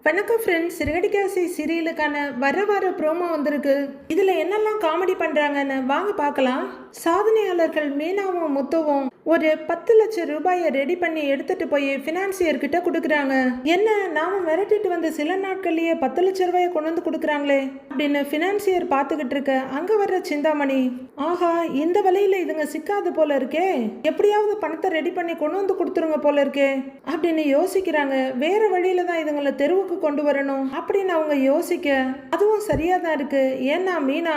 வணக்கம் ஃப்ரெண்ட்ஸ், சிறுகடிக்காசி சீரியலுக்கான வர ப்ரோமோ வந்திருக்கு. இதுல என்னெல்லாம் காமெடி பண்றாங்கன்னு வாங்க பார்க்கலாம். சாதனையாளர்கள் மீனாவும் முத்துவும் ஒரு 10 லட்சம் ரூபாயை ரெடி பண்ணி எடுத்துட்டு போய் பினான்சியர் கிட்ட கொடுக்குறாங்க. என்ன நாம மிரட்டிட்டு வந்து சில நாட்கள்லயே 10 லட்சம் ரூபாயை கொண்டு வந்து கொடுக்குறாங்களே அப்படின்னு பினான்சியர் பார்த்துக்கிட்டு இருக்க அங்க வர்ற சிந்தாமணி, ஆஹா இந்த வழியில இதுங்க சிக்காது போல இருக்கே, எப்படியாவது பணத்தை ரெடி பண்ணி கொண்டு வந்து கொடுத்துருங்க போல இருக்கே அப்படின்னு யோசிக்கிறாங்க. வேற வழியில தான் இதுங்களை தெருவுக்கு கொண்டு வரணும் அப்படின்னு அவங்க யோசிக்க அதுவும் சரியா தான் இருக்கு. ஏன்னா மீனா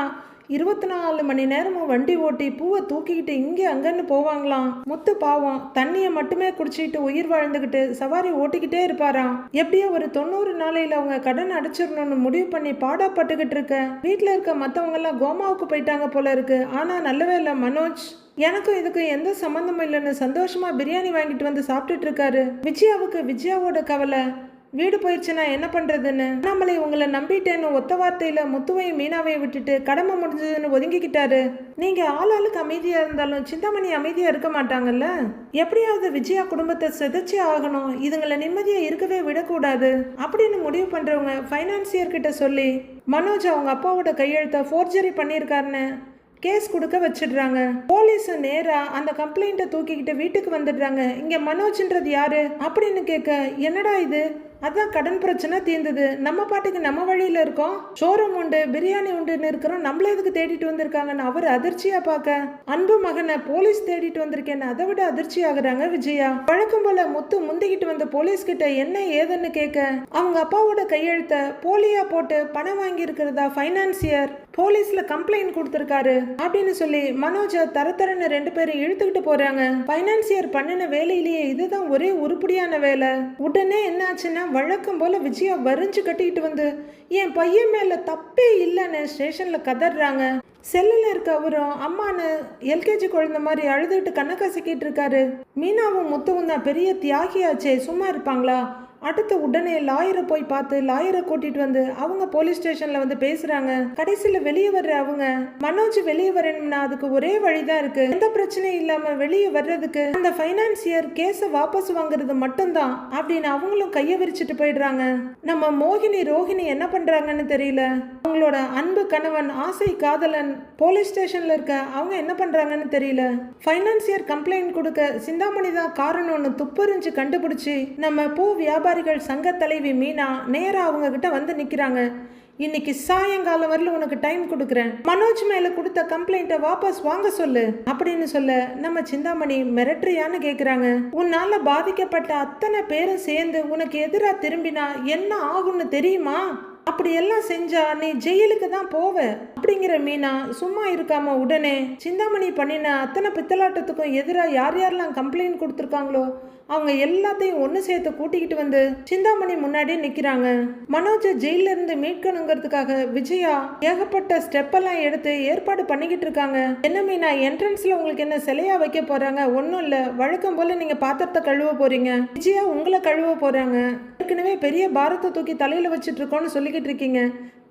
24 மணி நேரமும் வண்டி ஓட்டி பூவை தூக்கிக்கிட்டு இங்கே அங்கன்னு போவாங்களாம். முத்து பாவம் தண்ணியை மட்டுமே குடிச்சிட்டு உயிர் வாழ்ந்துகிட்டு சவாரி ஓட்டிக்கிட்டே இருப்பாராம். எப்படியோ ஒரு 90 நாளையில அவங்க கடன் அடைச்சிடணும்னு முடிவு பண்ணி பாடாப்பட்டுக்கிட்டு இருக்க வீட்டுல இருக்க மத்தவங்க எல்லாம் கோமாவுக்கு போயிட்டாங்க போல இருக்கு. ஆனா நல்லவே இல்லை, மனோஜ் எனக்கும் இதுக்கும் எந்த சம்பந்தமும் இல்லைன்னு சந்தோஷமா பிரியாணி வாங்கிட்டு வந்து சாப்பிட்டுட்டு இருக்காரு. விஜயாவுக்கு விஜயாவோட கவலை, வீடு போயிடுச்சுன்னா என்ன பண்றதுன்னு. நம்மளை உங்களை நம்பிட்டேன்னு ஒத்த வார்த்தையில முத்துவையும் மீனாவையும் விட்டுட்டு கடமை முடிஞ்சதுன்னு ஒதுங்கிக்கிட்டாரு. நீங்க ஆளாளுக்கு அமைதியா இருந்தாலும் சிந்தாமணி அமைதியா இருக்க மாட்டாங்கல்ல. எப்படியாவது விஜயா குடும்பத்தை சிதைச்சே ஆகணும், இதுங்களை நிம்மதியா இருக்கவே விடக்கூடாது அப்படின்னு முடிவு பண்றவங்க பைனான்சியர் கிட்ட சொல்லி மனோஜ் அவங்க அப்பாவோட கையெழுத்தை ஃபோர்ஜரி பண்ணியிருக்காருன்னு கேஸ் கொடுக்க வச்சிடுறாங்க. போலீஸ் நேரா அந்த கம்ப்ளைண்ட்டை தூக்கிக்கிட்டு வீட்டுக்கு வந்துடுறாங்க. இங்க மனோஜ்ன்றது யாரு அப்படின்னு கேட்க, என்னடா இது, அதான் கடன் பிரச்சனை தீர்ந்தது, நம்ம பாட்டுக்கு நம்ம வழியில இருக்கோம், ஷோரூம் உண்டு பிரியாணி உண்டுன்னு இருக்கிறோம், நம்மள எதுக்கு தேடிட்டு வந்திருக்காங்கன்னு அவர் அதிர்ச்சியா பார்க்க, அன்பு மகனை போலீஸ் தேடிட்டு வந்திருக்கேன்னு அதை விட அதிர்ச்சி ஆகுறாங்க விஜயா. வழக்கம் போல முத்து முந்திக்கிட்டு வந்த போலீஸ் கிட்ட என்ன ஏதுன்னு கேட்க, அவங்க அப்பாவோட கையெழுத்த போலியா போட்டு பணம் வாங்கி இருக்கிறதா பைனான்சியர் போலீஸ்ல கம்ப்ளைண்ட் கொடுத்திருக்காரு அப்படின்னு சொல்லி மனோஜ தரத்தரன்னு 2 பேரும் இழுத்துக்கிட்டு போறாங்க. பைனான்சியர் பண்ணின வேலையிலேயே இதுதான் ஒரே உருப்படியான வேலை. உடனே என்னாச்சுன்னா வழக்கம் போல விஜயா வரிஞ்சு கட்டிக்கிட்டு வந்து என் பையன் மேல தப்பே இல்லைன்னு ஸ்டேஷன்ல கதறாங்க. செல்லில் இருக்க அவரும் அம்மானு எல்கேஜி குழந்தை மாதிரி அழுதுகிட்டு கண்ணை கசக்கிட்டு இருக்காரு. மீனாவும் முத்துவும் தான் பெரிய தியாகியாச்சே, சும்மா இருப்பாங்களா? அடுத்து உடனே லாயரை போய் பார்த்து லாயரை கூட்டிட்டு வந்து அவங்க போலீஸ் ஸ்டேஷன்ல வந்து பேசுறாங்க. கடைசியில வெளியே வர்ற அவங்க மனோஜ் வெளியே வரணும்னா அதுக்கு ஒரே வழிதான் இருக்கு, எந்த பிரச்சனையும் இல்லாம வெளியே வர்றதுக்கு அந்த பைனான்சியர் கேஸ வாபஸ் வாங்குறது மட்டும்தான் அப்படின்னு அவங்களும் கைய விரிச்சிட்டு போயிடுறாங்க. நம்ம மோகினி ரோஹிணி என்ன பண்றாங்கன்னு தெரியல. அவங்களோட அன்பு கணவன் ஆசை காதலன் போலீஸ் ஸ்டேஷன்ல இருக்க அவங்க என்ன பண்றாங்கன்னு தெரியல. பைனான்சியர் கம்ப்ளைண்ட் கொடுக்க சிந்தாமணி தான் காரணம்னு துப்பறிஞ்சு கண்டுபிடிச்சு நம்ம பூ வியாபார சங்க தலைவி மீனா நேரா அவங்க கிட்ட வந்து நிக்கிறாங்க. இன்னைக்கு சாயங்காலம் வரல உனக்கு டைம் கொடுக்குறேன், மனோஜ் மேல கொடுத்த கம்ப்ளைண்ட்டை வாபஸ் வாங்க சொல்லு அப்படின்னு சொல்ல நம்ம சிந்தாமணி மிரட்டறியான்னு கேக்குறாங்க. உன்னால பாதிக்கப்பட்ட அத்தனை பேரும் சேர்ந்து உனக்கு எதிரா திரும்பினா என்ன ஆகும்னு தெரியுமா? அப்படி எல்லாம் செஞ்சா நீ ஜெயிலுக்கு தான் போவ அப்படிங்கிற மீனா சும்மா இருக்காம உடனே சிந்தாமணி பண்ணின அத்தனை பித்தலாட்டத்துக்கும் எதிராக யார் யாரெல்லாம் கம்ப்ளைண்ட் கொடுத்துருக்காங்களோ அவங்க எல்லாத்தையும் ஒன்று சேர்த்து கூட்டிக்கிட்டு வந்து சிந்தாமணி முன்னாடி நிற்கிறாங்க. மனோஜை ஜெயில இருந்து மீட்கணுங்கிறதுக்காக விஜயா ஏகப்பட்ட ஸ்டெப் எல்லாம் எடுத்து ஏற்பாடு பண்ணிக்கிட்டு இருக்காங்க. என்ன மீனா, என்ட்ரன்ஸ்ல உங்களுக்கு என்ன சிலையா வைக்க போறாங்க? ஒன்றும் இல்லை, வழக்கம் போல நீங்க பாத்திரத்தை கழுவ போறீங்க, விஜயா உங்களை கழுவ போறாங்க. ஏற்கனவே பெரிய பாரத்தை தூக்கி தலையில வச்சுட்டு இருக்கோன்னு சொல்லிக்கிட்டு இருக்கீங்க,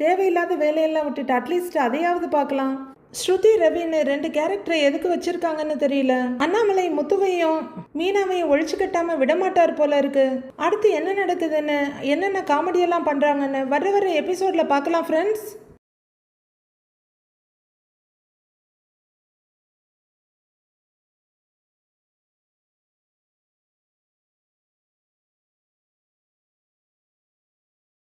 தேவையில்லாத வேலையெல்லாம் விட்டுட்டு அட்லீஸ்ட் அதையாவது பார்க்கலாம். ஸ்ருதி ரவின்னு 2 கேரக்டரை எதுக்கு வச்சிருக்காங்கன்னு தெரியல. அண்ணாமலை முத்துவையும் மீனாவையும் ஒழிச்சு கட்டாம விடமாட்டார் போல இருக்கு. அடுத்து என்ன நடக்குதுன்னு என்னென்ன காமெடியெல்லாம் பண்றாங்கன்னு வர எபிசோட்ல பார்க்கலாம் ஃப்ரெண்ட்ஸ்.